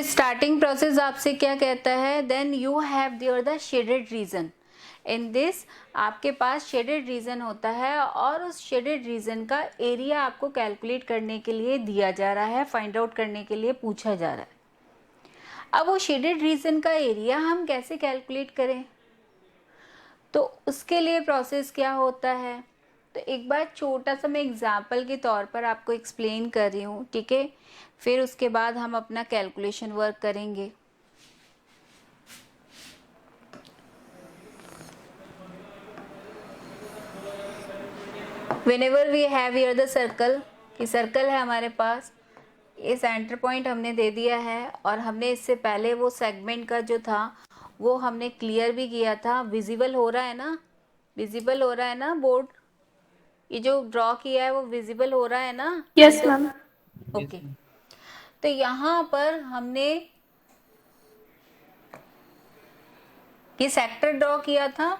Starting process आपसे क्या कहता है, then you have there the shaded region. In this आपके पास शेडेड रीजन होता है और उस शेडेड रीजन का एरिया आपको कैलकुलेट करने के लिए दिया जा रहा है, फाइंड आउट करने के लिए पूछा जा रहा है। अब वो शेडेड रीजन का एरिया हम कैसे कैलकुलेट करें, तो उसके लिए प्रोसेस क्या होता है, तो एक बार छोटा सा मैं एग्जाम्पल के तौर पर आपको एक्सप्लेन कर रही हूँ, ठीक है। फिर उसके बाद हम अपना कैलकुलेशन वर्क करेंगे। Whenever we have here the circle, कि सर्कल है हमारे पास, ये सेंटर पॉइंट हमने दे दिया है और हमने इससे पहले वो सेगमेंट का जो था वो हमने क्लियर भी किया था। विजिबल हो रहा है ना, विजिबल हो रहा है ना बोर्ड, ये जो ड्रॉ किया है वो विजिबल हो रहा है ना? Yes ma'am. ओके, तो यहाँ पर हमने ये सेक्टर ड्रॉ किया था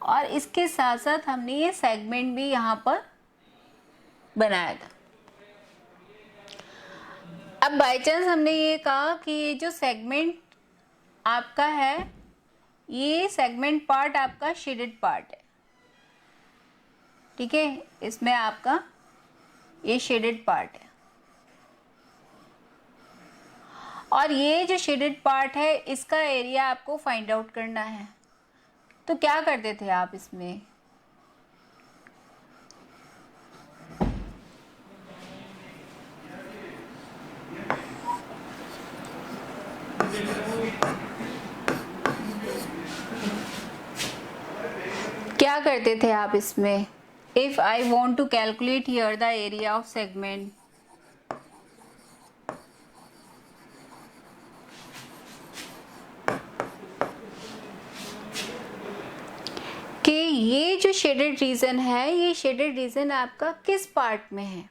और इसके साथ साथ हमने ये सेगमेंट भी यहाँ पर बनाया था। अब बाय चांस हमने ये कहा कि ये जो सेगमेंट आपका है, ये सेगमेंट पार्ट आपका शेडेड पार्ट है, ठीक है, इसमें आपका ये शेडेड पार्ट है और ये जो शेडेड पार्ट है इसका एरिया आपको फाइंड आउट करना है। तो क्या करते थे आप इसमें, क्या करते थे आप इसमें, if I want to calculate here the area of segment, कि ये जो शेडेड रीजन है, ये शेडेड रीजन आपका किस पार्ट में है,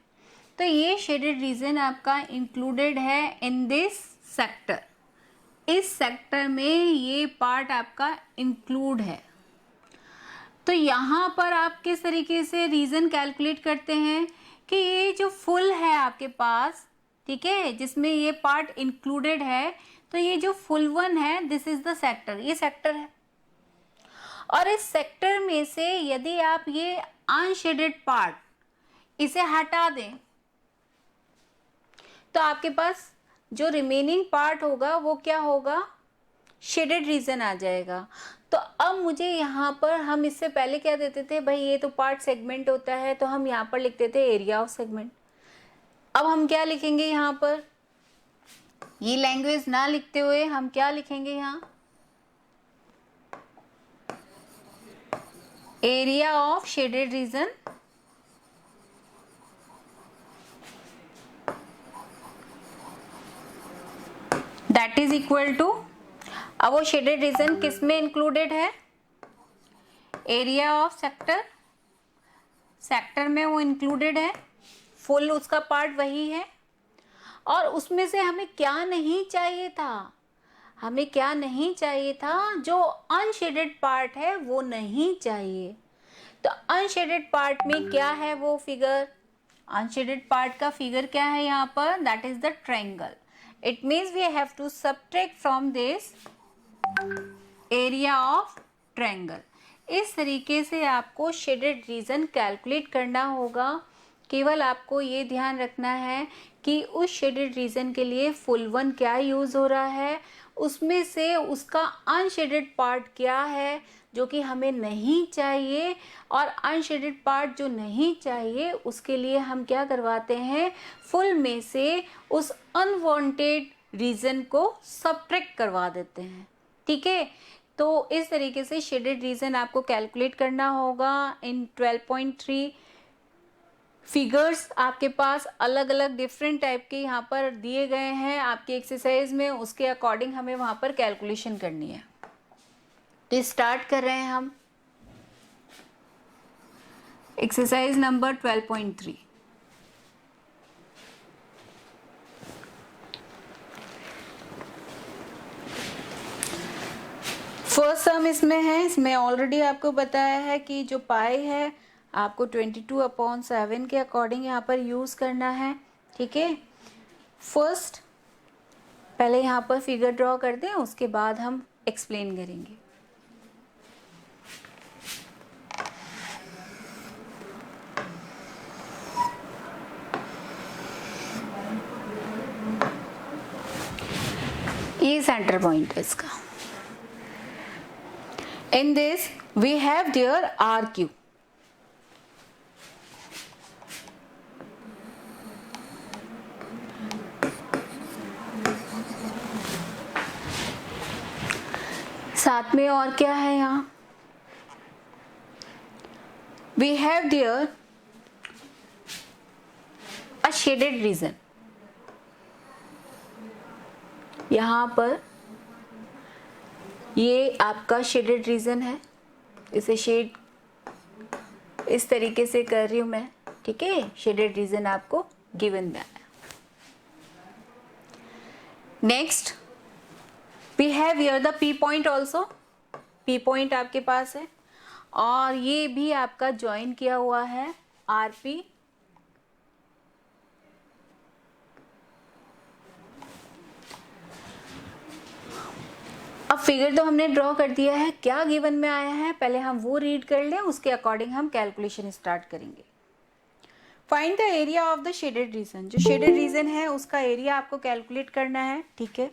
तो ये शेडेड रीजन आपका इंक्लूडेड है इन दिस सेक्टर। इस सेक्टर में ये पार्ट आपका इंक्लूड है। तो यहाँ पर आप किस तरीके से रीजन कैलकुलेट करते हैं कि ये जो फुल है आपके पास, ठीक है, जिसमें ये पार्ट इंक्लूडेड है, तो ये जो फुल वन है दिस इज द सेक्टर, ये सेक्टर है। और इस सेक्टर में से यदि आप ये अनशेडेड पार्ट इसे हटा दें तो आपके पास जो रिमेनिंग पार्ट होगा वो क्या होगा, शेडेड रीजन आ जाएगा। तो अब मुझे यहाँ पर, हम इससे पहले क्या देते थे भाई, ये तो पार्ट सेगमेंट होता है तो हम यहाँ पर लिखते थे एरिया ऑफ सेगमेंट। अब हम क्या लिखेंगे यहाँ पर, ये लैंग्वेज ना लिखते हुए हम क्या लिखेंगे यहाँ, area of shaded region that is equal to, अब वो शेडेड रीजन किस में इंक्लूडेड है, एरिया ऑफ सेक्टर, सेक्टर में वो इंक्लूडेड है, फुल उसका पार्ट वही है। और उसमें से हमें क्या नहीं चाहिए था, हमें क्या नहीं चाहिए था, जो अनशेडेड पार्ट है वो नहीं चाहिए। तो अनशेडेड पार्ट में क्या है वो फिगर, अनशेडेड पार्ट का फिगर क्या है यहाँ पर, that is the triangle. It means we have to subtract from this area of triangle. इस तरीके से आपको शेडेड रीजन कैलकुलेट करना होगा। केवल आपको ये ध्यान रखना है कि उस शेडेड रीजन के लिए फुल वन क्या यूज हो रहा है, उसमें से उसका अनशेडेड पार्ट क्या है जो कि हमें नहीं चाहिए, और अनशेडेड पार्ट जो नहीं चाहिए उसके लिए हम क्या करवाते हैं, फुल में से उस अनवांटेड रीजन को सबट्रैक्ट करवा देते हैं, ठीक है। तो इस तरीके से शेडेड रीजन आपको कैलकुलेट करना होगा। इन 12.3 फिगर्स आपके पास अलग अलग डिफरेंट टाइप के यहाँ पर दिए गए हैं आपकी एक्सरसाइज में, उसके अकॉर्डिंग हमें वहाँ पर कैलकुलेशन करनी है। तो स्टार्ट कर रहे हैं हम एक्सरसाइज नंबर 12.3। फर्स्ट सम इसमें है, इसमें ऑलरेडी आपको बताया है कि जो पाई है आपको 22/7 के अकॉर्डिंग यहाँ पर यूज करना है, ठीक है। फर्स्ट पहले यहाँ पर फिगर ड्रॉ कर दें, उसके बाद हम एक्सप्लेन करेंगे। ये सेंटर पॉइंट है इसका। In this we have there R Q. साथ में और क्या है यहाँ, we have there a shaded region. यहाँ पर ये आपका शेडेड रीजन है, इसे शेड इस तरीके से कर रही हूं मैं, ठीक है। शेडेड रीजन आपको गिवन में आया। Next we have here the P point also. P point आपके पास है और ये भी आपका ज्वाइन किया हुआ है आर पी। अब फिगर तो हमने ड्रॉ कर दिया है, क्या गिवन में आया है पहले हम वो रीड कर लें, उसके अकॉर्डिंग हम कैलकुलेशन स्टार्ट करेंगे। Find the area of the shaded region. जो शेडेड रीजन है उसका एरिया आपको कैलकुलेट करना है, ठीक है।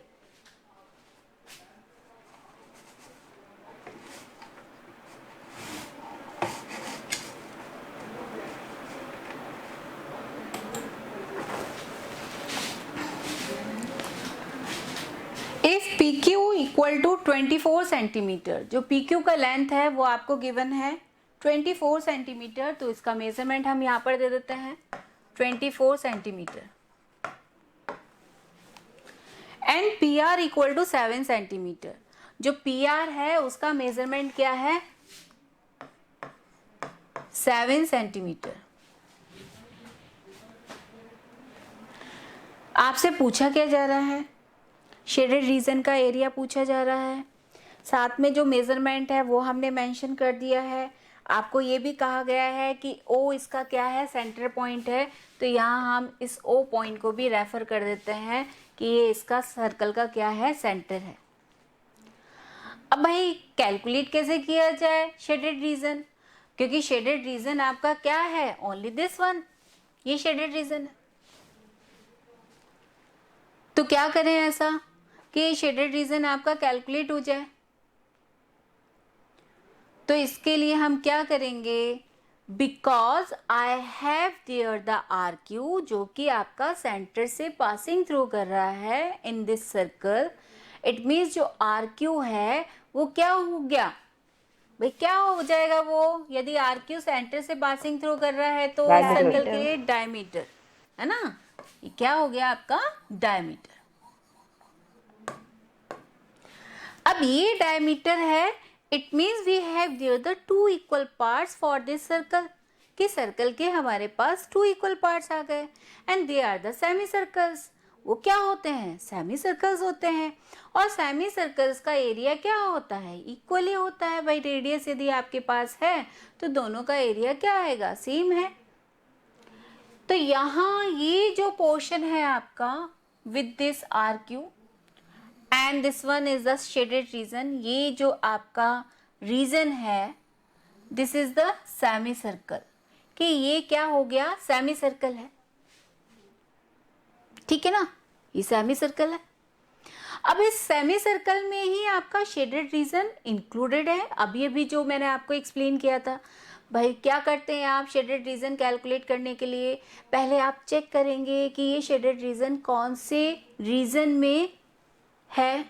If PQ equal to 24 centimetre, जो PQ का लेंथ है वो आपको गिवन है 24 सेंटीमीटर, तो इसका मेजरमेंट हम यहाँ पर दे देते हैं 24 centimetre. And PR equal to 7 centimetre, जो PR है उसका मेजरमेंट क्या है 7 सेंटीमीटर। आपसे पूछा क्या जा रहा है, शेडेड रीजन का एरिया पूछा जा रहा है, साथ में जो मेजरमेंट है वो हमने मेंशन कर दिया है। आपको ये भी कहा गया है कि O इसका क्या है सेंटर पॉइंट है, तो यहाँ हम इस O पॉइंट को भी रेफर कर देते हैं कि ये इसका सर्कल का क्या है सेंटर है। अब भाई कैलकुलेट कैसे किया जाए शेडेड रीजन, क्योंकि शेडेड रीजन आपका क्या है ओनली दिस वन, ये शेडेड रीजन है। तो क्या करें ऐसा कि शेडेड रीजन आपका कैलकुलेट हो जाए, तो इसके लिए हम क्या करेंगे, because I have there the R Q, जो कि आपका सेंटर से पासिंग थ्रू कर रहा है in this circle, it means जो आर क्यू है वो क्या हो गया भाई, क्या हो जाएगा वो, यदि आर क्यू सेंटर से पासिंग थ्रू कर रहा है तो सर्कल के लिए डायमीटर है ना, ये क्या हो गया आपका डायमीटर। अब ये डायमीटर है, it means we have there the 2 equal parts for this circle, कि सर्कल के हमारे पास 2 इक्वल पार्ट्स आ गए, and they are the semi circles. वो क्या होते हैं सेमी सर्कल्स होते हैं, और सेमी सर्कल्स का एरिया क्या होता है इक्वली होता है भाई। रेडियस यदि आपके पास है तो दोनों का एरिया क्या आएगा सेम है। तो यहाँ ये जो पोर्शन है आपका with this R Q and this one is the shaded region, ये जो आपका रीजन है this is the semi circle, कि ये क्या हो गया सेमी सर्कल है, ठीक है ना, ये सेमी सर्कल है। अब इस सेमी सर्कल में ही आपका शेडेड रीजन इंक्लूडेड है। अभी अभी जो मैंने आपको एक्सप्लेन किया था भाई, क्या करते हैं आप शेडेड रीजन कैलकुलेट करने के लिए, पहले आप चेक करेंगे कि ये शेडेड रीजन कौन से रीजन में है,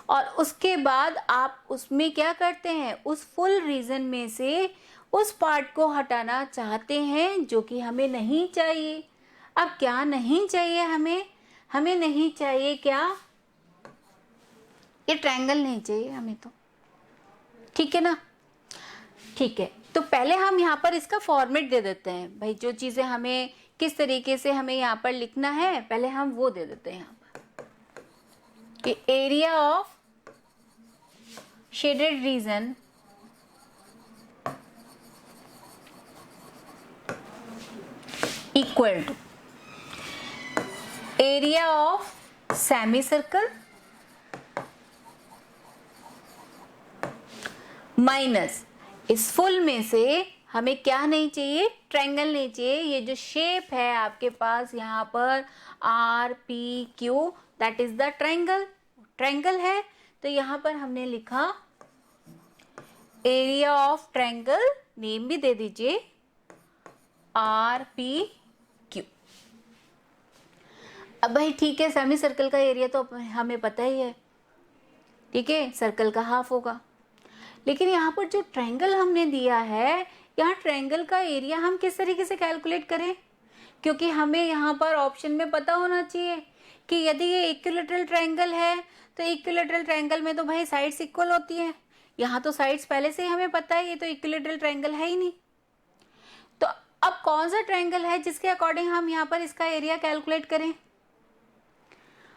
और उसके बाद आप उसमें क्या करते हैं उस फुल रीजन में से उस पार्ट को हटाना चाहते हैं जो कि हमें नहीं चाहिए। अब क्या नहीं चाहिए हमें, हमें नहीं चाहिए क्या, ये ट्रायंगल नहीं चाहिए हमें, तो ठीक है ना, ठीक है। तो पहले हम यहाँ पर इसका फॉर्मेट दे देते हैं भाई, जो चीजें हमें किस तरीके से हमें यहाँ पर लिखना है पहले हम वो दे देते हैं यहाँ पर, कि area of shaded region equal to area of semi circle minus इस फुल में से हमें क्या नहीं चाहिए, ट्रायंगल नहीं चाहिए। ये जो शेप है आपके पास यहाँ पर R P Q, that is the triangle, triangle है। तो यहाँ पर हमने लिखा एरिया ऑफ ट्रायंगल, नेम भी दे दीजिए आर पी क्यू। अब भाई ठीक है, सेमी सर्कल का एरिया तो हमें पता ही है, ठीक है, सर्कल का हाफ होगा। लेकिन यहाँ पर जो ट्रायंगल हमने दिया है, यहाँ ट्रायंगल का एरिया हम किस तरीके से कैलकुलेट करें, क्योंकि हमें यहाँ पर ऑप्शन में पता होना चाहिए कि यदि ये इक्विलैटरल ट्रायंगल है तो इक्विलैटरल ट्रायंगल में तो भाई साइड्स इक्वल होती हैं। यहाँ तो साइड्स पहले से ही हमें पता है, ये तो इक्विलैटरल ट्रायंगल है ही नहीं। तो अब कौन सा ट्रायंगल है जिसके अकॉर्डिंग हम यहाँ पर इसका एरिया कैलकुलेट करें?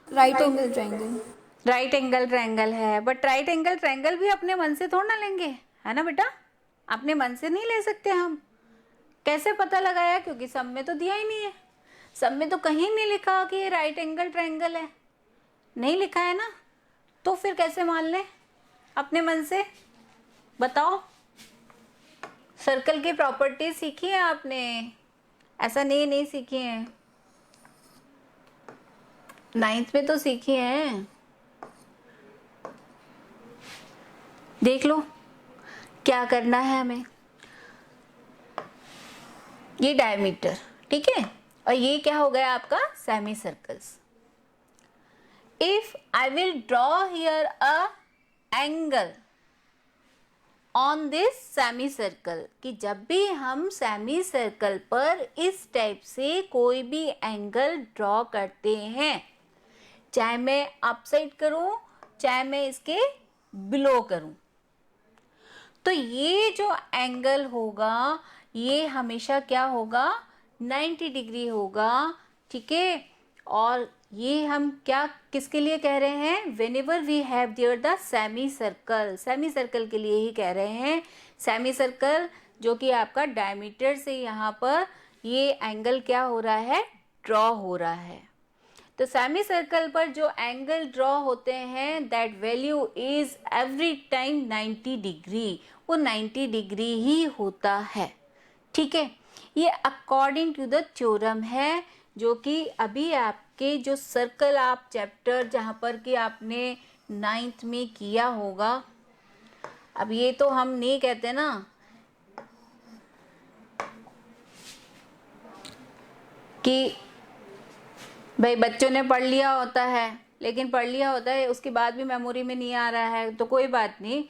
Right angle triangle. Right angle triangle है, बट राइट एंगल ट्रायंगल भी अपने मन से थोड़ा ना लेंगे, है ना बेटा, अपने मन से नहीं ले सकते हम। कैसे पता लगाया? क्योंकि सब में तो दिया ही नहीं है, सब में तो कहीं नहीं लिखा कि ये राइट एंगल ट्रायंगल है, नहीं लिखा है ना, तो फिर कैसे मान लें अपने मन से? बताओ। सर्कल की प्रॉपर्टीज सीखी है आपने? ऐसा नहीं सीखी है, 9th में तो सीखी है। देख लो क्या करना है हमें। ये डायमीटर, ठीक है, और ये क्या हो गया आपका semi circles. If I will draw here a angle on this semi circle, कि जब भी हम सेमी सर्कल पर इस टाइप से कोई भी एंगल ड्रॉ करते हैं, चाहे मैं अप साइड करूं चाहे मैं इसके बिलो करूं, तो ये जो एंगल होगा ये हमेशा क्या होगा, 90 डिग्री होगा, ठीक है। और ये हम क्या किसके लिए कह रहे हैं? Whenever we have there the semi circle, semi circle के लिए ही कह रहे हैं। सेमी सर्कल जो कि आपका डायमीटर से यहाँ पर ये एंगल क्या हो रहा है, ड्रॉ हो रहा है। तो सेमी सर्कल पर जो एंगल ड्रॉ होते हैं that value is every time 90 degree, वो 90 डिग्री ही होता है, ठीक है। ये अकॉर्डिंग टू द थ्योरम है, जो कि अभी आपके जो सर्कल आप चैप्टर जहाँ पर कि आपने 9th में किया होगा। अब ये तो हम नहीं कहते ना कि भाई बच्चों ने पढ़ लिया होता है, लेकिन पढ़ लिया होता है उसके बाद भी मेमोरी में नहीं आ रहा है, तो कोई बात नहीं।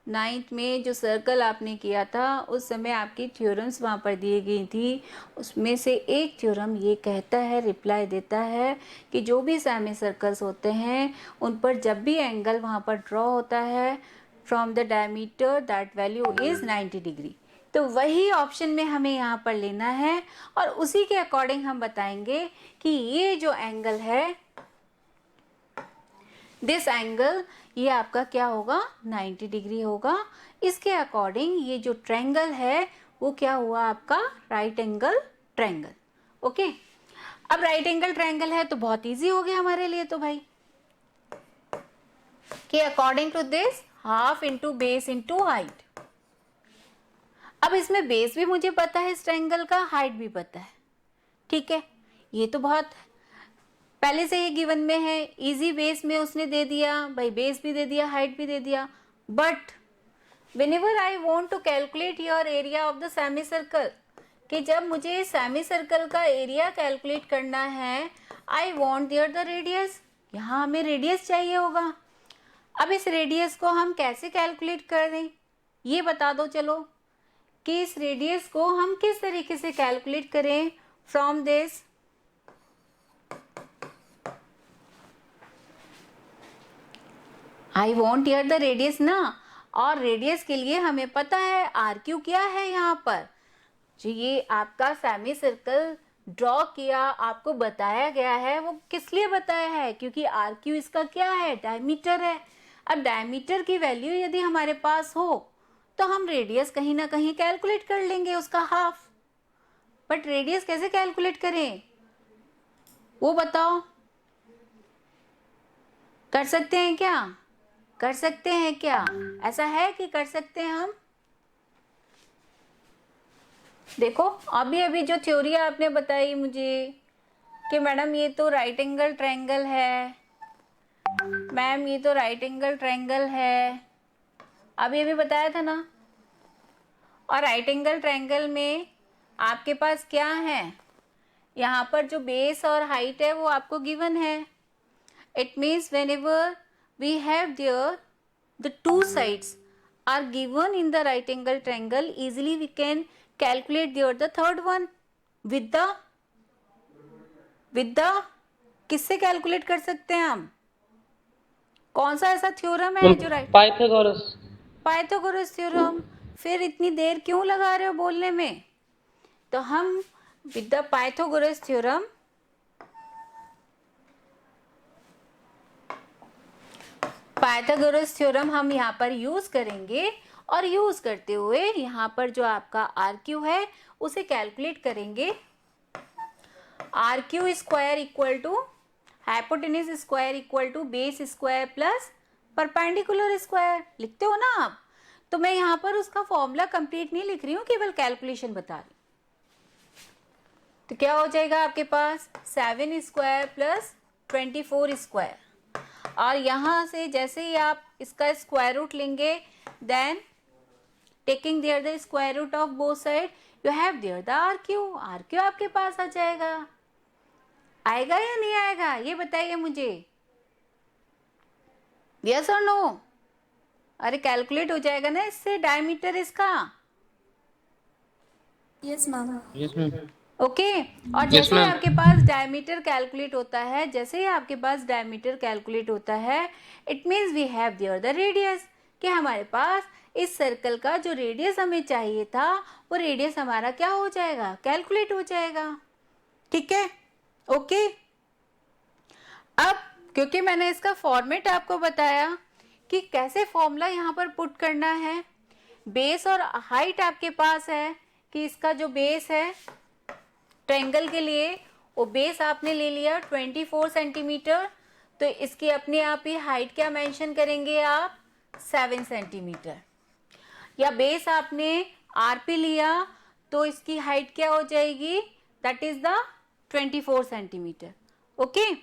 9th में जो सर्कल आपने किया था उस समय आपकी थ्योरम्स वहाँ पर दी गई थी, उसमें से एक थ्योरम ये कहता है, रिप्लाई देता है कि जो भी सेमी सर्कल्स होते हैं उन पर जब भी एंगल वहाँ पर ड्रॉ होता है from the diameter that value is 90 degree. तो वही ऑप्शन में हमें यहाँ पर लेना है और उसी के अकॉर्डिंग हम बताएंगे कि ये जो एंगल है, दिस एंगल, ये आपका क्या होगा, 90 डिग्री होगा। इसके अकॉर्डिंग ये जो ट्रायंगल है वो क्या हुआ आपका, राइट एंगल ट्रायंगल। ओके, अब राइट एंगल ट्रायंगल है तो बहुत इजी हो गया हमारे लिए तो भाई, कि according to this half into base into height. अब इसमें बेस भी मुझे पता है इस ट्रायंगल का, हाइट भी पता है, ठीक है। ये तो बहुत पहले से ही गिवन में है, इजी बेस में उसने दे दिया भाई, बेस भी दे दिया हाइट भी दे दिया। But whenever I want to calculate your area of the semi circle, कि जब मुझे सेमी सर्कल का एरिया कैलकुलेट करना है, I want there the radius, यहाँ हमें रेडियस चाहिए होगा। अब इस रेडियस को हम कैसे कैलकुलेट कर दें ये बता दो चलो, कि इस रेडियस को हम किस तरीके से कैलकुलेट करें from this. I want here the radius ना, और रेडियस के लिए हमें पता है आर क्यू क्या है। यहाँ पर जो ये आपका सेमी सर्कल ड्रॉ किया आपको बताया गया है, वो किस लिए बताया है, क्योंकि आर क्यू इसका क्या है, डायमीटर है। अब डायमीटर की वैल्यू यदि हमारे पास हो तो हम रेडियस कहीं ना कहीं कैलकुलेट कर लेंगे उसका हाफ। बट रेडियस कैसे कैलकुलेट करें वो बताओ। कर सकते हैं क्या? कर सकते हैं क्या? ऐसा है कि कर सकते हैं हम? देखो अभी अभी जो थ्योरी आपने बताई मुझे कि मैडम ये तो राइट एंगल ट्रायंगल है, मैम ये तो राइट एंगल ट्रायंगल है, अभी अभी बताया था ना। और राइट एंगल ट्रायंगल में आपके पास क्या है, यहाँ पर जो बेस और हाइट है वो आपको गिवन है। It means whenever we have there the two sides are given in the right angle triangle, easily we can calculate there the third one with the किससे कैलकुलेट कर सकते हैं हम? कौन सा ऐसा थ्योरम है जो राइट? पाइथागोरस। Pythagoras theorem. फिर इतनी देर क्यों लगा रहे हो बोलने में? तो हम विद द पाइथागोरस थ्योरम हम यहाँ पर यूज करेंगे और यूज करते हुए यहाँ पर जो आपका आर क्यू है उसे कैलकुलेट करेंगे। R Q square equal to hypotenuse square equal to base square plus perpendicular square लिखते हो ना आप। तो मैं यहाँ पर उसका फॉर्मूला कंप्लीट नहीं लिख रही हूँ, केवल कैलकुलेशन बता रही हूँ। तो क्या हो जाएगा आपके पास 7 स्क्वायर प्लस 24 स्क्वायर, और यहां से जैसे ही आप इसका स्क्वायर रूट लेंगे then taking there the square root of both side you have there the R Q आपके पास आ जाएगा। आएगा या नहीं आएगा ये बताइए मुझे, यस और नो? अरे कैलकुलेट हो जाएगा ना इससे डायमीटर इसका। Yes ma'am. Yes ma'am. Okay और Yes, जैसे ही ma'am. आपके पास डायमीटर कैलकुलेट होता है, जैसे ही आपके पास डायमीटर कैलकुलेट होता है, it means we have there the radius, कि हमारे पास इस सर्कल का जो रेडियस हमें चाहिए था वो रेडियस हमारा क्या हो जाएगा, कैलकुलेट हो जाएगा। ठीक है, ओके। अब क्योंकि मैंने इसका फॉर्मेट आपको बताया कि कैसे फॉर्मूला यहाँ पर पुट करना है, बेस और हाइट आपके पास है कि इसका जो बेस है ट्रायंगल के लिए वो बेस आपने ले लिया 24 सेंटीमीटर, तो इसकी अपने आप ही हाइट क्या मेंशन करेंगे आप, 7 सेंटीमीटर। या बेस आपने आरपी लिया तो इसकी हाइट क्या हो जाएगी, that is the 24 centimetre. Okay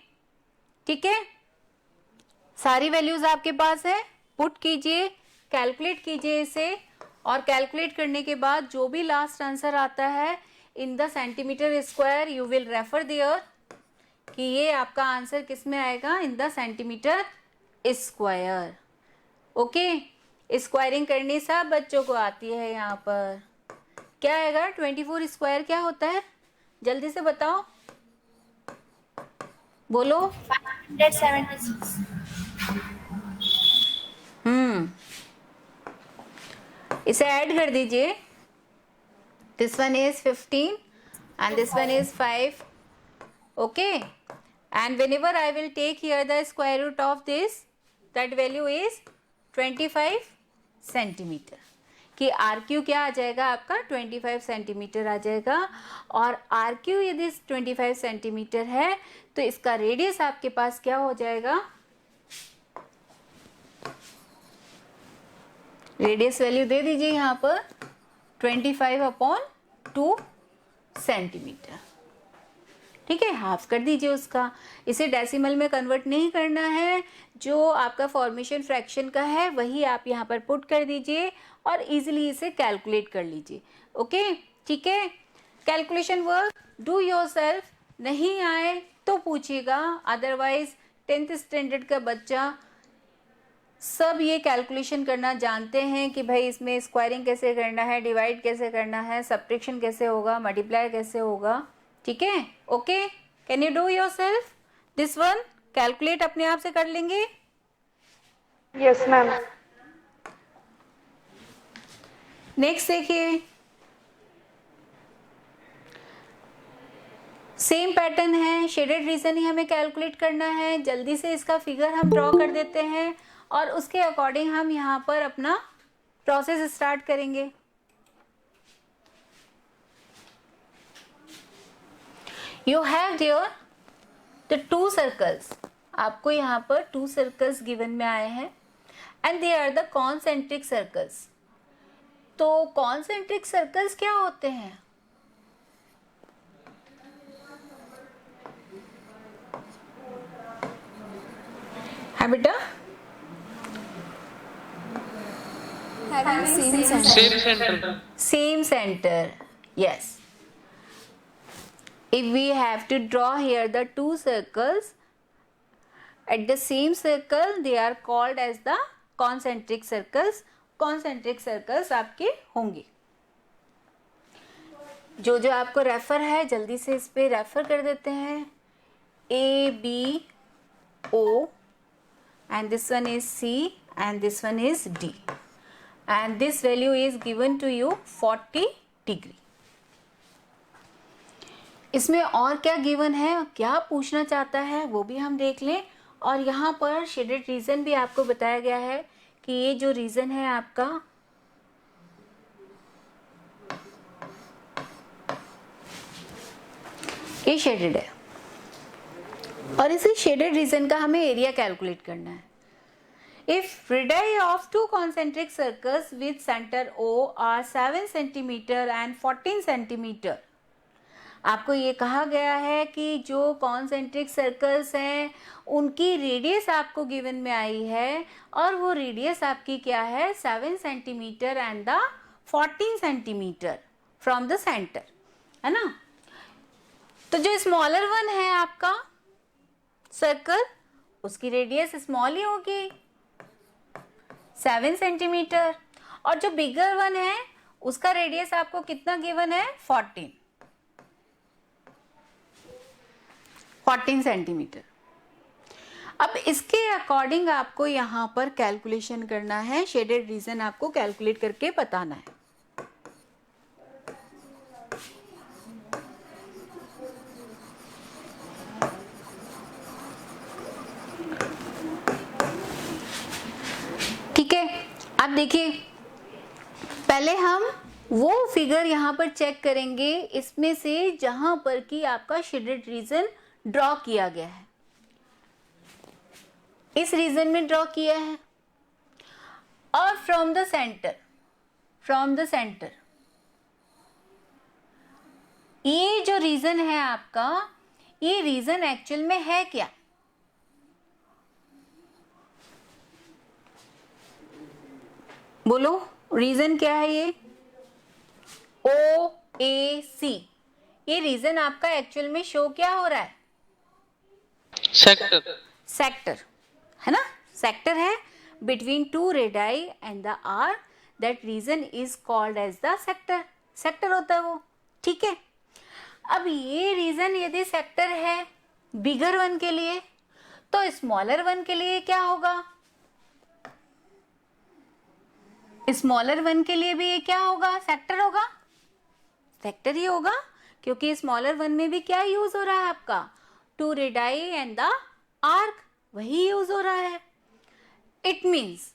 ठीक है, सारी वैल्यूज आपके पास है, पुट कीजिए, कैलकुलेट कीजिए इसे, और कैलकुलेट करने के बाद जो भी लास्ट आंसर आता है in the centimetre square you will refer there कि ये आपका आंसर किस में आएगा, in the centimetre square. Okay, squaring करनी सब बच्चों को आती है। यहाँ पर क्या आएगा, 24 स्क्वायर क्या होता है, जल्दी से बताओ, बोलो। 576। इसे ऐड कर दीजिए, this one is 15 and this one is 5. Okay, and whenever I will take here the square root of this, that value is 25 centimetre, कि आर क्यू क्या आ जाएगा आपका 25 सेंटीमीटर आ जाएगा। और आर क्यू यदि 25 सेंटीमीटर है तो इसका रेडियस आपके पास क्या हो जाएगा, रेडियस वैल्यू दे दीजिए यहाँ पर 25/2 सेंटीमीटर। ठीक है, हाफ कर दीजिए उसका, इसे डेसिमल में कन्वर्ट नहीं करना है, जो आपका फॉर्मेशन फ्रैक्शन का है वही आप यहाँ पर पुट कर दीजिए और इजीली इसे कैलकुलेट कर लीजिए। ओके ठीक है, कैलकुलेशन वर्क डू योरसेल्फ, नहीं आए तो पूछिएगा, अदरवाइज 10th स्टैंडर्ड का बच्चा सब ये कैलकुलेशन करना जानते हैं कि भाई इसमें स्क्वायरिंग कैसे करना है, डिवाइड कैसे करना है, सब्ट्रैक्शन कैसे होगा, मल्टीप्लाई कैसे होगा। ठीक है, okay, can you do yourself this one, calculate अपने आप से कर लेंगे। Yes ma'am. नेक्स्ट देखिए, सेम पैटर्न है, शेडेड रीजन ही हमें कैलकुलेट करना है। जल्दी से इसका फिगर हम ड्रॉ कर देते हैं और उसके अकॉर्डिंग हम यहाँ पर अपना प्रोसेस स्टार्ट करेंगे। You have there the two circles, आपको यहाँ पर 2 सर्कल्स गिवन में आए हैं and they are the concentric circles. तो कॉन्सेंट्रिक सर्कल्स क्या होते हैं? है बेटा? Having same center. Same center. Same center, yes. If we have to draw here the 2 circles at the same circle, they are called as the concentric circles. Concentric circles आपके होंगे। जो जो आपको रेफर है जल्दी से इस पे रेफर कर देते हैं। A, B, O and this one is C and this one is D and this value is given to you 40 degree। इसमें और क्या गिवन है, क्या पूछना चाहता है वो भी हम देख लें। और यहाँ पर शेडेड रीजन भी आपको बताया गया है कि ये जो रीजन है आपका ये शेडेड है और इसी शेडेड रीजन का हमें एरिया कैलकुलेट करना है। If radii of 2 concentric circles with center O are 7 centimeter and 14 centimeter, आपको ये कहा गया है कि जो कॉन्सेंट्रिक सर्कल्स हैं उनकी रेडियस आपको गिवन में आई है और वो रेडियस आपकी क्या है 7 centimetre and the 14 centimetre from the centre, है ना। तो जो स्मॉलर वन है आपका सर्कल उसकी रेडियस स्मॉल ही होगी 7 सेंटीमीटर और जो बिगर वन है उसका रेडियस आपको कितना गिवन है 14 सेंटीमीटर। अब इसके अकॉर्डिंग आपको यहाँ पर कैलकुलेशन करना है, शेडेड रीजन आपको कैलकुलेट करके बताना है। ठीक है, अब देखिए पहले हम वो फिगर यहाँ पर चेक करेंगे इसमें से जहां पर कि आपका शेडेड रीजन ड्रॉ किया गया है। इस रीजन में ड्रॉ किया है और फ्रॉम द सेंटर ये जो रीजन है आपका ये रीजन एक्चुअल में है क्या? बोलो रीजन क्या है? ये OAC ये रीजन आपका एक्चुअल में शो क्या हो रहा है? सेक्टर है ना, सेक्टर है between 2 radii and the R, that region is called as the sector होता है वो। ठीक है, अब ये रीजन यदि सेक्टर है बिगर वन के लिए तो स्मॉलर वन के लिए क्या होगा? स्मॉलर वन के लिए भी ये क्या होगा? सेक्टर होगा, सेक्टर ही होगा क्योंकि स्मॉलर वन में भी क्या यूज हो रहा है आपका 2 रेडाई एंड द आर्क, वही यूज हो रहा है। It means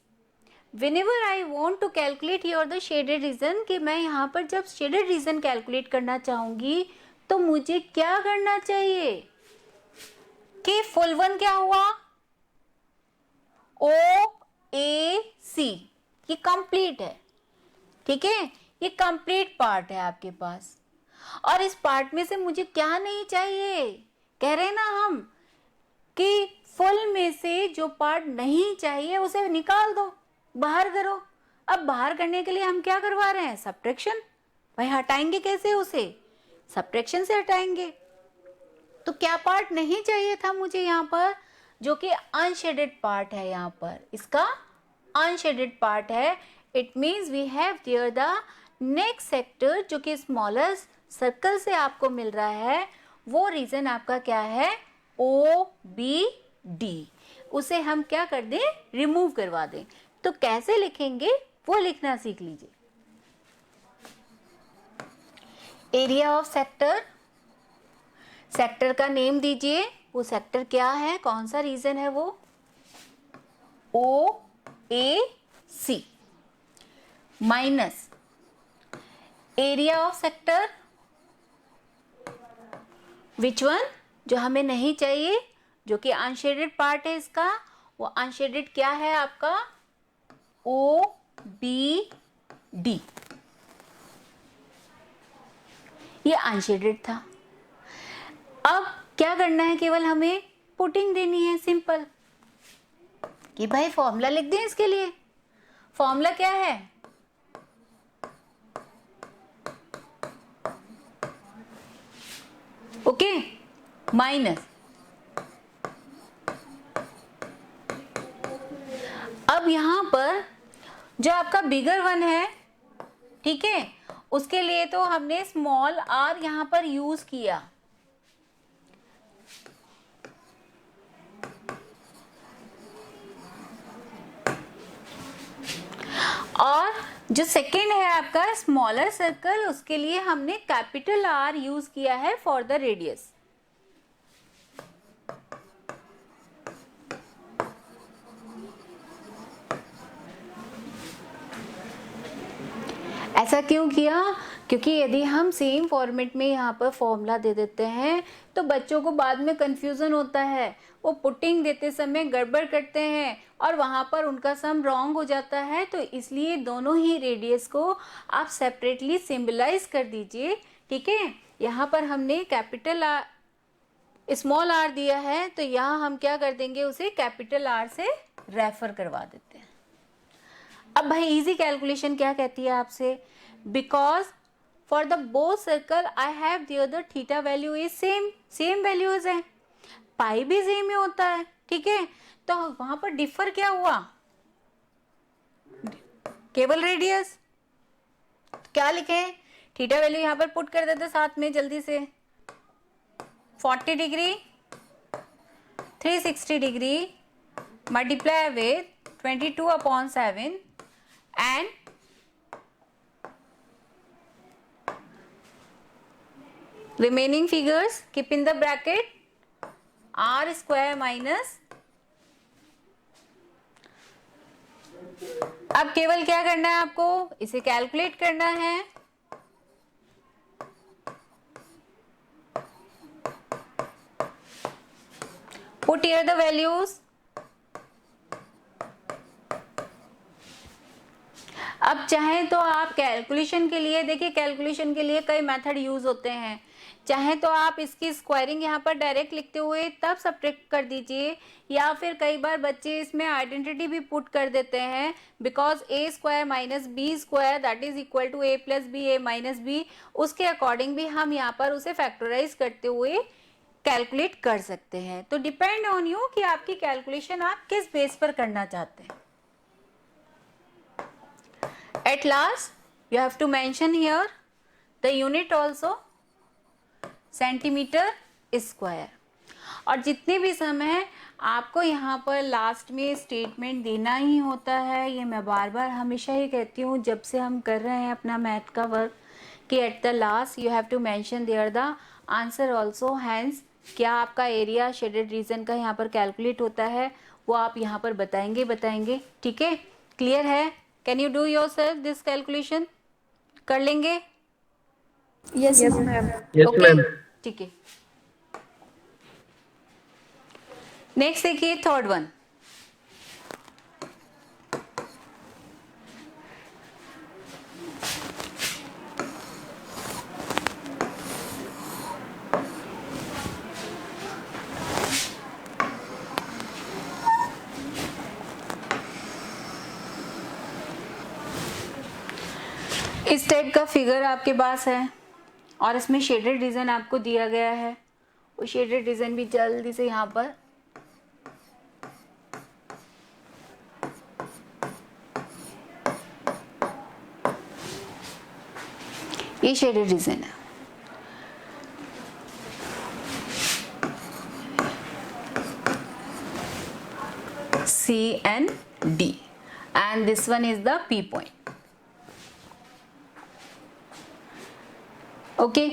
whenever I want to calculate here the shaded region कि मैं यहाँ पर जब shaded region कैलकुलेट करना चाहूंगी तो मुझे क्या करना चाहिए कि फुल वन क्या हुआ OAC, ये कंप्लीट है। ठीक है, ये कंप्लीट पार्ट है आपके पास और इस पार्ट में से मुझे क्या नहीं चाहिए, कह रहे हैं ना हम कि फुल में से जो पार्ट नहीं चाहिए उसे निकाल दो, बाहर करो। अब बाहर करने के लिए हम क्या करवा रहे हैं? सब्ट्रैक्शन। भाई हटाएंगे कैसे उसे? सब्ट्रैक्शन से हटाएंगे। तो क्या पार्ट नहीं चाहिए था मुझे यहाँ पर, जो कि अनशेडेड पार्ट है, यहाँ पर इसका अनशेडेड पार्ट है। It means we have there the next sector जो कि स्मॉलर सर्कल से आपको मिल रहा है, वो रीजन आपका क्या है OBD। उसे हम क्या कर दें? रिमूव करवा दें। तो कैसे लिखेंगे वो लिखना सीख लीजिए। एरिया ऑफ सेक्टर, सेक्टर का नेम दीजिए, वो सेक्टर क्या है, कौन सा रीजन है वो OAC minus area of sector which one, जो हमें नहीं चाहिए, जो कि अनशेडेड पार्ट है इसका, वो अनशेडेड क्या है आपका, ओ बी डी, ये अनशेडेड था। अब क्या करना है, केवल हमें पुटिंग देनी है, सिंपल, कि भाई फॉर्मूला लिख दें इसके लिए। फॉर्मूला क्या है, ओके, माइनस, अब यहां पर जो आपका बिगर वन है, ठीक है, उसके लिए तो हमने स्मॉल आर यहां पर यूज किया, और जो सेकेंड है आपका स्मॉलर सर्कल, उसके लिए हमने कैपिटल आर यूज किया है फॉर द रेडियस। ऐसा क्यों किया, क्योंकि यदि हम सेम फॉर्मेट में यहाँ पर फॉर्मूला दे देते हैं तो बच्चों को बाद में कंफ्यूजन होता है, वो पुटिंग देते समय गड़बड़ करते हैं और वहां पर उनका सम रॉन्ग हो जाता है। तो इसलिए दोनों ही रेडियस को आप सेपरेटली सिंबलाइज कर दीजिए, ठीक है। यहाँ पर हमने कैपिटल आर स्मॉल आर दिया है, तो यहाँ हम क्या कर देंगे, उसे कैपिटल आर से रेफर करवा देते हैं। अब भाई इजी कैलकुलेशन क्या कहती है आपसे, because for the both circle I have there the theta value is same values है, पाई भी सेम ही होता है, ठीक है। तो वहां पर डिफर क्या हुआ, केवल रेडियस। क्या लिखे, थीटा वैल्यू यहां पर पुट कर देते साथ में जल्दी से, 40 degree 360 degree multiply with 22/7 and remaining figures keep in the bracket r square minus, अब केवल क्या करना है आपको, इसे कैलकुलेट करना है, put here the values। अब चाहे तो आप कैलकुलेशन के लिए, देखिए कैलकुलेशन के लिए कई मेथड यूज होते हैं, चाहे तो आप इसकी स्क्वायरिंग यहाँ पर डायरेक्ट लिखते हुए तब सब्ट्रैक्ट कर दीजिए, या फिर कई बार बच्चे इसमें आइडेंटिटी भी पुट कर देते हैं, because A square minus B square that is equal to A plus B A minus B, उसके अकॉर्डिंग भी हम यहाँ पर उसे फैक्टराइज करते हुए कैलकुलेट कर सकते हैं। तो डिपेंड ऑन यू कि आपकी कैलकुलेशन आप किस बेस पर करना चाहते हैं। At last, you have to mention here the unit also, centimetre square. और जितने भी समय आपको यहाँ पर लास्ट में स्टेटमेंट देना ही होता है, ये मैं बार बार हमेशा ही कहती हूँ जब से हम कर रहे हैं अपना मैथ का वर्क, कि at the last you have to mention there the answer also. Hence क्या आपका एरिया शेडेड रीजन का यहाँ पर कैलकुलेट होता है वो आप यहाँ पर बताएंगे, ठीक है। क्लियर है, can you do yourself this calculation, कर लेंगे? Yes, Yes, ma'am. ma'am. Yes, ma'am. ठीक है। नेक्स्ट देखिए थर्ड वन, इस टाइप का फिगर आपके पास है और इसमें शेडेड रीजन आपको दिया गया है, वो शेडेड रीजन भी जल्दी से यहाँ पर ये शेडेड रीजन है। C and D and this one is the P point। Okay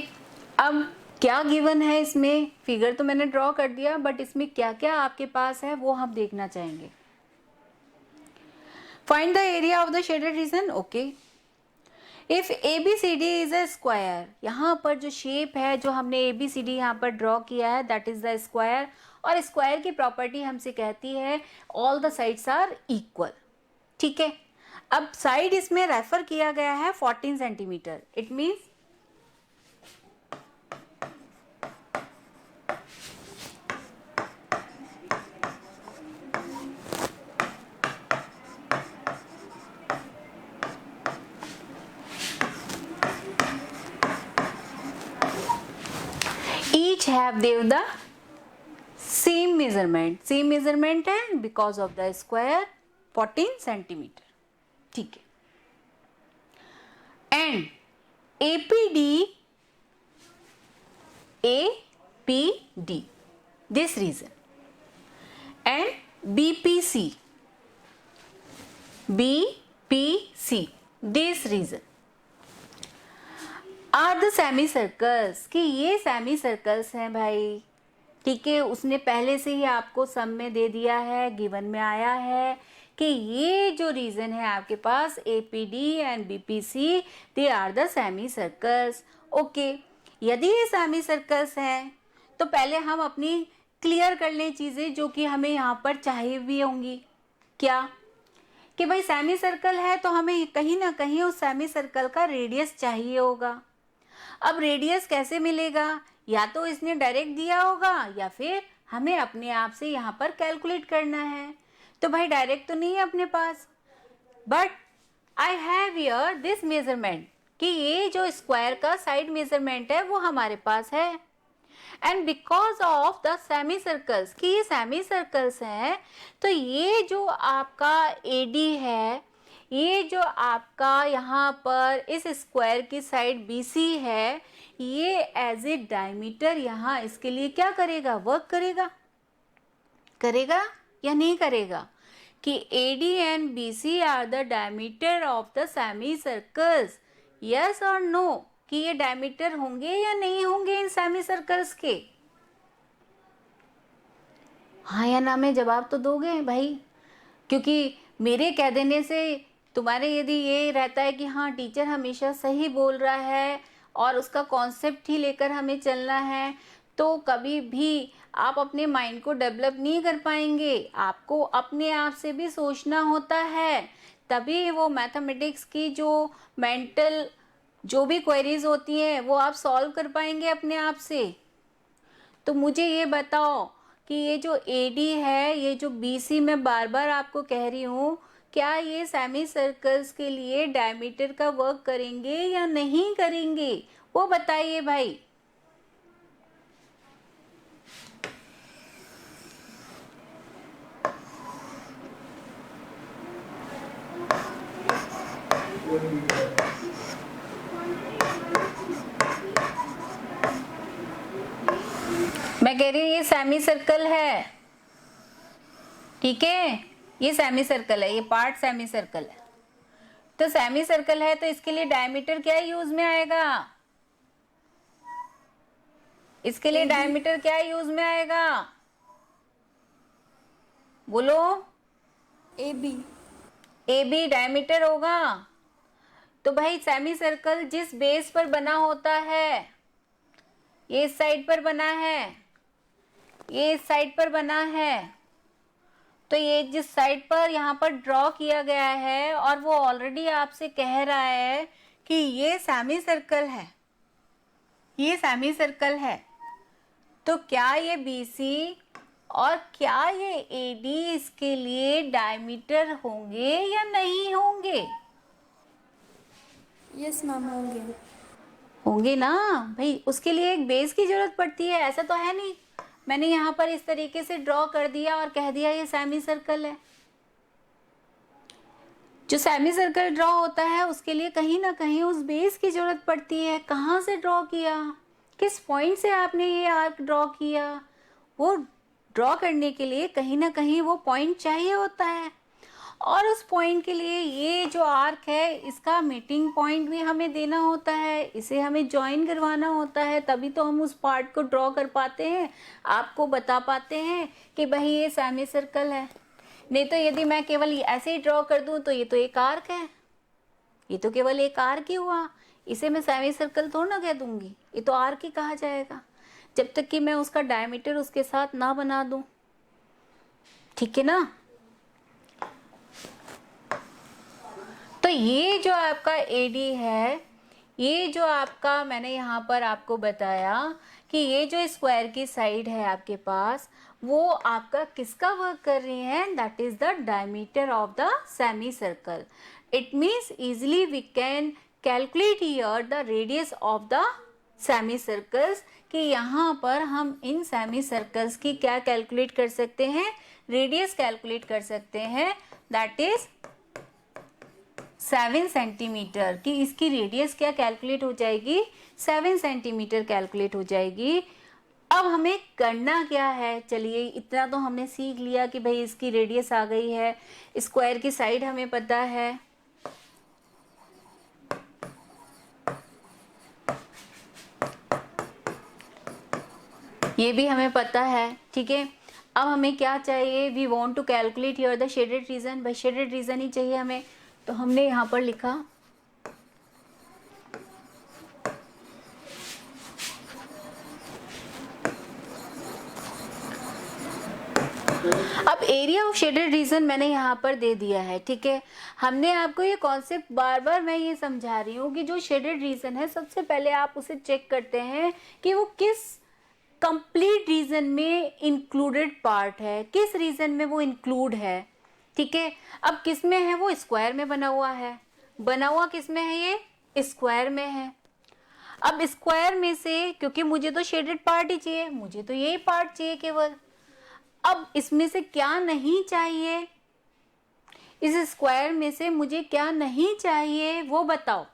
अब क्या गिवन है इसमें, फिगर तो मैंने ड्रॉ कर दिया, बट इसमें क्या क्या आपके पास है वो हम देखना चाहेंगे। Find the area of the shaded reason. Okay, if ABCD is a square, यहाँ पर जो शेप है जो हमने ABCD यहाँ पर ड्रॉ किया है दैट इज द स्क्वायर, और स्क्वायर की प्रॉपर्टी हमसे कहती है all the sides are equal. ठीक है, अब साइड इसमें रेफर किया गया है 14 centimetre, it means each have they the same measurement है because of the square 14 centimetre. ठीक है, and APD this reason and BPC this reason are the semi circles, कि ये सेमी सर्कल्स हैं भाई। ठीक है, उसने पहले से ही आपको सम में दे दिया है, गिवन में आया है कि ये जो रीजन है आपके पास APD and BPC they are the semi circles. Okay, यदि ये सेमी सर्कल्स हैं तो पहले हम अपनी क्लियर कर लें चीज़ें जो कि हमें यहाँ पर चाहिए भी होंगी। क्या कि भाई सेमी सर्कल है तो हमें कहीं ना कहीं उस सेमी सर्कल का रेडियस चाहिए होगा। अब रेडियस कैसे मिलेगा, या तो इसने डायरेक्ट दिया होगा या फिर हमें अपने आप से यहाँ पर कैलकुलेट करना है। तो भाई डायरेक्ट तो नहीं है अपने पास, but I have here this measurement कि ये जो स्क्वायर का साइड मेजरमेंट है वो हमारे पास है। And because of the semi circles, कि ये सेमी सर्कल्स हैं, तो ये जो आपका AD है, ये जो आपका यहाँ पर इस स्क्वायर की साइड BC है, ये एज ए डायमीटर यहाँ इसके लिए क्या करेगा, वर्क करेगा या नहीं करेगा, कि AD and BC are the diameter of the semi circles, yes और नो, कि ये डायमीटर होंगे या नहीं होंगे इन सेमी सर्कल्स के। हाँ या ना में जवाब तो दोगे भाई, क्योंकि मेरे कह देने से तुम्हारे यदि ये रहता है कि हाँ टीचर हमेशा सही बोल रहा है और उसका कॉन्सेप्ट ही लेकर हमें चलना है, तो कभी भी आप अपने माइंड को डेवलप नहीं कर पाएंगे। आपको अपने आप से भी सोचना होता है, तभी वो मैथमेटिक्स की जो मेंटल जो भी क्वेरीज होती हैं वो आप सॉल्व कर पाएंगे अपने आप से। तो मुझे ये बताओ कि ये जो AD है, ये जो BC मैं बार बार आपको कह रही हूँ, क्या ये सेमी सर्कल्स के लिए डायमीटर का वर्क करेंगे या नहीं करेंगे, वो बताइए भाई। मैं कह रही हूँ ये सेमी सर्कल है, ठीक है, ये सेमी सर्कल है, ये पार्ट सेमी सर्कल है। तो सेमी सर्कल है तो इसके लिए डायमीटर क्या यूज में आएगा, इसके लिए डायमीटर क्या यूज में आएगा, बोलो। AB डायमीटर होगा। तो भाई सेमी सर्कल जिस बेस पर बना होता है, ये इस साइड पर बना है, ये इस साइड पर बना है, तो ये जिस साइड पर यहाँ पर ड्रॉ किया गया है और वो ऑलरेडी आपसे कह रहा है कि ये सेमी सर्कल है, ये सेमी सर्कल है, तो क्या ये BC और क्या ये AD इसके लिए डायमीटर होंगे या नहीं होंगे? यस मैम, होंगे ना भाई। उसके लिए एक बेस की जरूरत पड़ती है, ऐसा तो है नहीं मैंने यहाँ पर इस तरीके से ड्रॉ कर दिया और कह दिया ये सेमी सर्कल है। जो सेमी सर्कल ड्रॉ होता है उसके लिए कहीं ना कहीं उस बेस की जरूरत पड़ती है। कहाँ से ड्रॉ किया, किस पॉइंट से आपने ये आर्क ड्रॉ किया, वो ड्रॉ करने के लिए कहीं ना कहीं वो पॉइंट चाहिए होता है। और उस पॉइंट के लिए ये जो आर्क है इसका मीटिंग पॉइंट भी हमें देना होता है, इसे हमें ज्वाइन करवाना होता है, तभी तो हम उस पार्ट को ड्रॉ कर पाते हैं, आपको बता पाते हैं कि भाई ये सेमी सर्कल है। नहीं तो यदि मैं केवल ऐसे ही ड्रॉ कर दूं तो ये तो एक आर्क है, ये तो केवल एक आर्क ही हुआ, इसे मैं सेमी सर्कल थोड़ा ना कह दूंगी, ये तो आर्क ही कहा जाएगा जब तक कि मैं उसका डायमीटर उसके साथ ना बना दूं। ठीक है ना। तो ये जो आपका एडी है, ये जो आपका मैंने यहाँ पर आपको बताया कि ये जो स्क्वायर की साइड है आपके पास, वो आपका किसका वर्क कर रही है, that is the diameter of the semi circle. It means easily we can calculate here the radius of the semi circles, कि यहाँ पर हम इन सेमी सर्कल्स की क्या कैलकुलेट कर सकते हैं, रेडियस कैलकुलेट कर सकते हैं, दैट इज 7 सेंटीमीटर की इसकी रेडियस क्या कैलकुलेट हो जाएगी, 7 सेंटीमीटर कैलकुलेट हो जाएगी। अब हमें करना क्या है, चलिए इतना तो हमने सीख लिया कि भाई इसकी रेडियस आ गई है, स्क्वायर की साइड हमें पता है, ये भी हमें पता है। ठीक है, अब हमें क्या चाहिए, we want to calculate here the shaded region, भाई शेडेड रीजन ही चाहिए हमें, तो हमने यहाँ पर लिखा अब एरिया ऑफ शेडेड रीजन मैंने यहाँ पर दे दिया है। ठीक है, हमने आपको ये कॉन्सेप्ट बार बार मैं ये समझा रही हूँ कि जो शेडेड रीजन है सबसे पहले आप उसे चेक करते हैं कि वो किस कंप्लीट रीजन में इंक्लूडेड पार्ट है, किस रीजन में वो इंक्लूड है। ठीक है, अब किस में है, वो स्क्वायर में बना हुआ है, बना हुआ किस में है, ये स्क्वायर में है। अब स्क्वायर में से, क्योंकि मुझे तो शेडेड पार्ट ही चाहिए, मुझे तो यही पार्ट चाहिए केवल, अब इसमें से क्या नहीं चाहिए, इस स्क्वायर में से मुझे क्या नहीं चाहिए वो बताओ।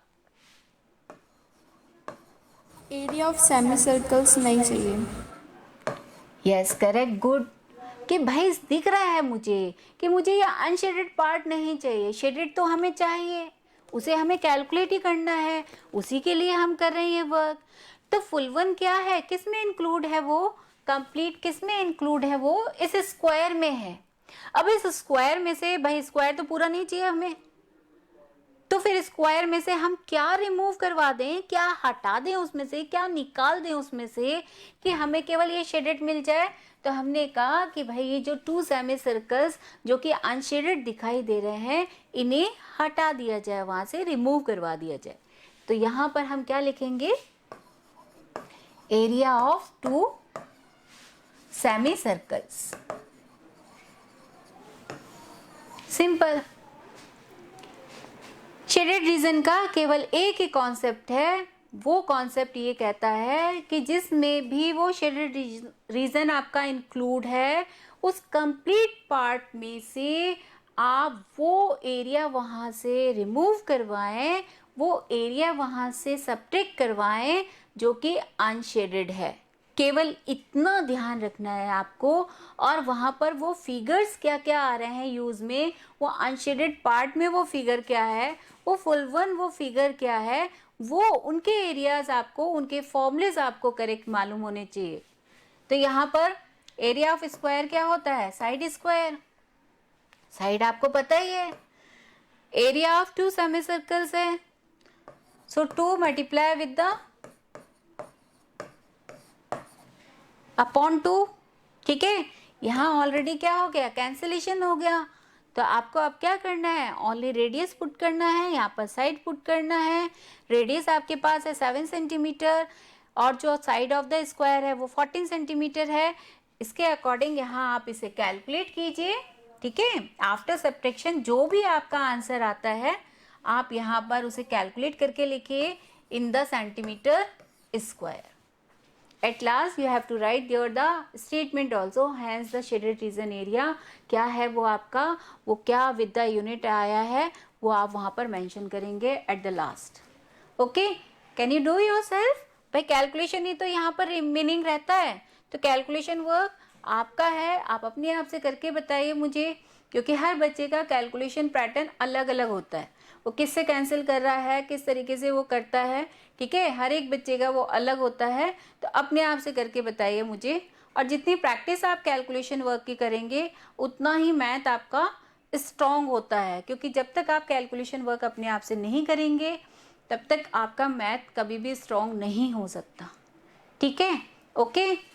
एरिया ऑफ सेमी सर्कल्स नहीं चाहिए। यस करेक्ट, गुड, कि भाई दिख रहा है मुझे कि मुझे ये अनशेडेड पार्ट नहीं चाहिए, शेडेड तो हमें चाहिए, उसे हमें कैलकुलेट ही करना है, उसी के लिए हम कर रहे हैं वर्क। तो फुल वन क्या है, किस में इंक्लूड है, वो कंप्लीट किस में इंक्लूड है, वो इस स्क्वायर में है। अब इस स्क्वायर में से, भाई स्क्वायर तो पूरा नहीं चाहिए हमें, तो फिर स्क्वायर में से हम क्या रिमूव करवा दें, क्या हटा दें उसमें से, क्या निकाल दें उसमें से कि हमें केवल ये शेडेड मिल जाए। तो हमने कहा कि भाई ये जो 2 सेमी सर्कल्स जो कि अनशेडेड दिखाई दे रहे हैं, इन्हें हटा दिया जाए, वहां से रिमूव करवा दिया जाए। तो यहाँ पर हम क्या लिखेंगे, area of 2 semi circles, simple. Shaded region का केवल एक ही कॉन्सेप्ट है, वो कॉन्सेप्ट ये कहता है कि जिसमें भी वो शेडेड रीजन आपका इंक्लूड है, उस कंप्लीट पार्ट में से आप वो एरिया वहां से रिमूव करवाएं, वो एरिया वहां से सब्ट्रैक्ट करवाएं जो कि अनशेडेड है। केवल इतना ध्यान रखना है आपको। और वहां पर वो फिगर्स क्या क्या आ रहे हैं यूज में, वो अनशेडेड पार्ट में वो फिगर क्या है, वो फुल वन वो फिगर क्या है, वो उनके एरियाज आपको, उनके फॉर्मूलेज आपको करेक्ट मालूम होने चाहिए। तो यहाँ पर एरिया ऑफ स्क्वायर क्या होता है, साइड स्क्वायर, साइड आपको पता ही है। एरिया ऑफ 2 सेमी सर्कल्स है, सो 2 मल्टीप्लाई विद द अपॉन 2। ठीक है, यहाँ ऑलरेडी क्या हो गया, कैंसिलेशन हो गया। तो आपको अब क्या करना है, ओनली रेडियस पुट करना है, यहाँ पर साइड पुट करना है। रेडियस आपके पास है 7 सेंटीमीटर और जो साइड ऑफ द स्क्वायर है वो 14 सेंटीमीटर है। इसके अकॉर्डिंग यहाँ आप इसे कैलकुलेट कीजिए। ठीक है, आफ्टर सब्ट्रैक्शन जो भी आपका आंसर आता है आप यहाँ पर उसे कैलकुलेट करके लिखिए इन the centimetre square. At last you have to write there the statement also, hence the shaded region area क्या है वो आपका, वो क्या with the unit आया है वो आप वहाँ पर mention करेंगे at the last। Okay, can you do yourself? भाई कैलकुलेशन ही तो यहाँ पर रिमेनिंग रहता है, तो कैलकुलेशन वर्क आपका है, आप अपने आप से करके बताइए मुझे, क्योंकि हर बच्चे का कैलकुलेशन पैटर्न अलग अलग होता है, वो किससे कैंसिल कर रहा है, किस तरीके से वो करता है। ठीक है, हर एक बच्चे का वो अलग होता है, तो अपने आप से करके बताइए मुझे। और जितनी प्रैक्टिस आप कैलकुलेशन वर्क की करेंगे उतना ही मैथ आपका स्ट्रॉन्ग होता है, क्योंकि जब तक आप कैलकुलेशन वर्क अपने आप से नहीं करेंगे तब तक आपका मैथ कभी भी स्ट्रॉन्ग नहीं हो सकता। ठीक है, ओके।